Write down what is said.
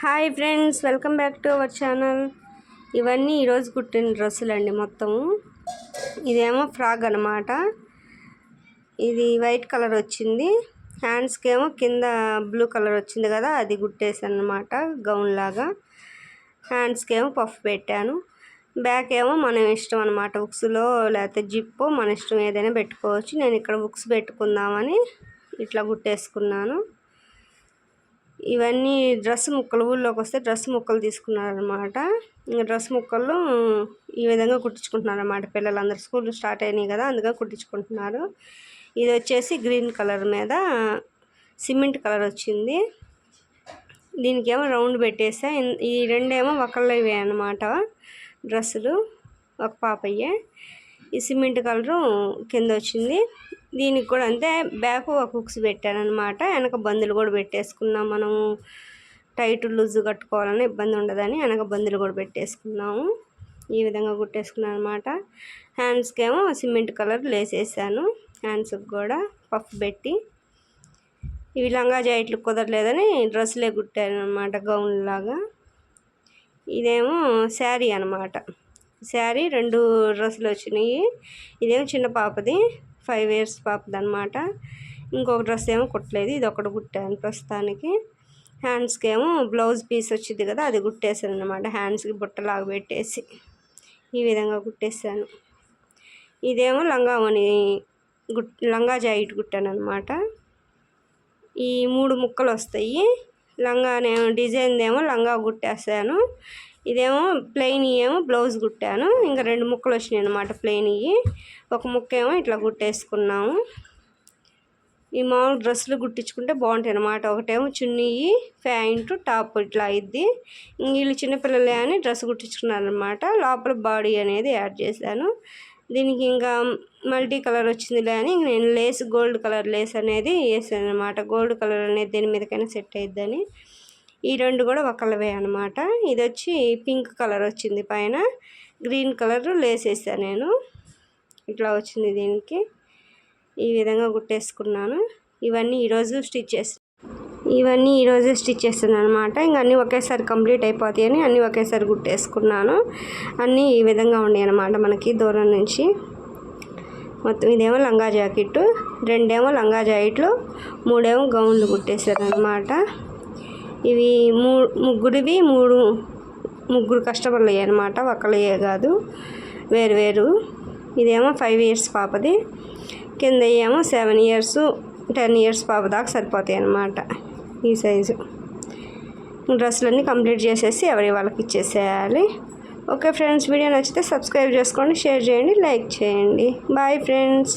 Hi friends, welcome back to our channel. ఇవన్నీ ఈరోజు కుట్టిన డ్రెస్సులు అండి. మొత్తం ఇదేమో ఫ్రాక్ అనమాట. ఇది వైట్ కలర్ వచ్చింది. హ్యాండ్స్కి ఏమో కింద బ్లూ కలర్ వచ్చింది కదా, అది కుట్టేసాను అనమాట గౌన్ లాగా. హ్యాండ్స్కి ఏమో పఫ్ పెట్టాను. బ్యాక్ ఏమో మనం ఇష్టం అనమాట, ఉక్స్లో లేకపోతే జిప్పో మన ఇష్టం ఏదైనా పెట్టుకోవచ్చు. నేను ఇక్కడ ఉక్స్ పెట్టుకుందామని ఇట్లా కుట్టేసుకున్నాను. ఇవన్నీ డ్రెస్ ముక్కలు, ఊళ్ళోకి వస్తే డ్రెస్ ముక్కలు తీసుకున్నారనమాట. ఇంకా డ్రెస్ ముక్కలు ఈ విధంగా కుట్టించుకుంటున్నారన్నమాట. పిల్లలందరూ స్కూల్ స్టార్ట్ అయినాయి కదా, అందుకే కుట్టించుకుంటున్నారు. ఇది వచ్చేసి గ్రీన్ కలర్ మీద సిమెంట్ కలర్ వచ్చింది. దీనికి ఏమో రౌండ్ పెట్టేసా. ఈ రెండేమో ఒకళ్ళవే అనమాట డ్రెస్సులు, ఒక పాపయ్యే. ఈ సిమెంట్ కలరు కింద వచ్చింది. దీనికి కూడా అంతే, బ్యాక్ ఒక హుక్స్ పెట్టాను అనమాట. వెనక బందులు కూడా పెట్టేసుకున్నాం. మనము టైట్ లూజ్ కట్టుకోవాలని ఇబ్బంది ఉండదని వెనక బందులు కూడా పెట్టేసుకున్నాము. ఈ విధంగా కుట్టేసుకున్నాను అనమాట. హ్యాండ్స్కి ఏమో సిమెంట్ కలర్ లేసేసాను. హ్యాండ్స్కి కూడా పఫ్ పెట్టి. ఇవి లంగా జాకెట్లు కుదరలేదని డ్రెస్సులే కుట్టాను అనమాట, గౌన్ లాగా. ఇదేమో శారీ అనమాట. శారీ 2 డ్రెస్సులు వచ్చినాయి. ఇదేమో చిన్న పాపది, 5 years పాపది అనమాట. ఇంకొక డ్రెస్ ఏమో కుట్టలేదు, ఇది ఒకటి కుట్టాను ప్రస్తుతానికి. హ్యాండ్స్కి ఏమో బ్లౌజ్ పీస్ వచ్చింది కదా, అది కుట్టేసాను అనమాట. హ్యాండ్స్కి బుట్టలాగా పెట్టేసి ఈ విధంగా కుట్టేసాను. ఇదేమో లంగా జాకెట్ కుట్టాను అనమాట. ఈ 3 ముక్కలు వస్తాయి. లంగానేమో డిజైన్ ఏమో లంగా కుట్టేస్తాను. ఇదేమో ప్లెయిన్ ఏమో బ్లౌజ్ కుట్టాను. ఇంకా 2 ముక్కలు వచ్చినాయి అనమాట ప్లెయిన్. ఒక ముక్క ఏమో ఇట్లా కుట్టేసుకున్నాము. ఈ మామూలు డ్రెస్సులు కుట్టించుకుంటే బాగుంటాయి అనమాట. ఒకటేమో చున్నీ, ప్యాంటు, టాప్ ఇట్లా అయింది. వీళ్ళు చిన్నపిల్లలే అని డ్రెస్ కుట్టించుకున్నారనమాట. లోపల బాడీ అనేది యాడ్ చేశాను. దీనికి ఇంకా మల్టీ కలర్ వచ్చిందిలే అని నేను లేస్, గోల్డ్ కలర్ లేస్ అనేది వేసాను అనమాట. గోల్డ్ కలర్ అనేది దేని మీదకైనా సెట్ అయిద్దని. ఈ 2 కూడా ఒకళ్ళవే అనమాట. ఇది వచ్చి పింక్ కలర్ వచ్చింది, పైన గ్రీన్ కలర్ లేస్ వేసాను నేను. ఇట్లా వచ్చింది దీనికి. ఈ విధంగా కుట్టేసుకున్నాను. ఇవన్నీ ఈరోజు స్టిచ్ చేస్తాను అనమాట. ఇంక అన్నీ ఒకేసారి కంప్లీట్ అయిపోతాయి అని అన్నీ ఒకేసారి కుట్టేసుకున్నాను. అన్నీ ఈ విధంగా ఉన్నాయి అనమాట మనకి దూరం నుంచి. మొత్తం ఇదేమో లంగా జాకెట్, 2 లంగా జాకెట్లు, 3 గౌన్లు కుట్టేశాను అనమాట. ఇవి ముగ్గురు కస్టమర్లు అయ్యాయి అనమాట, ఒకళ్ళే కాదు, వేరు. ఇదేమో 5 years పాపది. కింద ఏమో 7 years, 10 years పాప దాకా సరిపోతాయి అన్నమాట ఈ సైజు. డ్రెస్సులన్నీ కంప్లీట్ చేసేసి ఎవరి వాళ్ళకి ఇచ్చేసేయాలి. ఓకే ఫ్రెండ్స్, వీడియో నచ్చితే సబ్స్క్రైబ్ చేసుకోండి, షేర్ చేయండి, లైక్ చేయండి. Bye friends.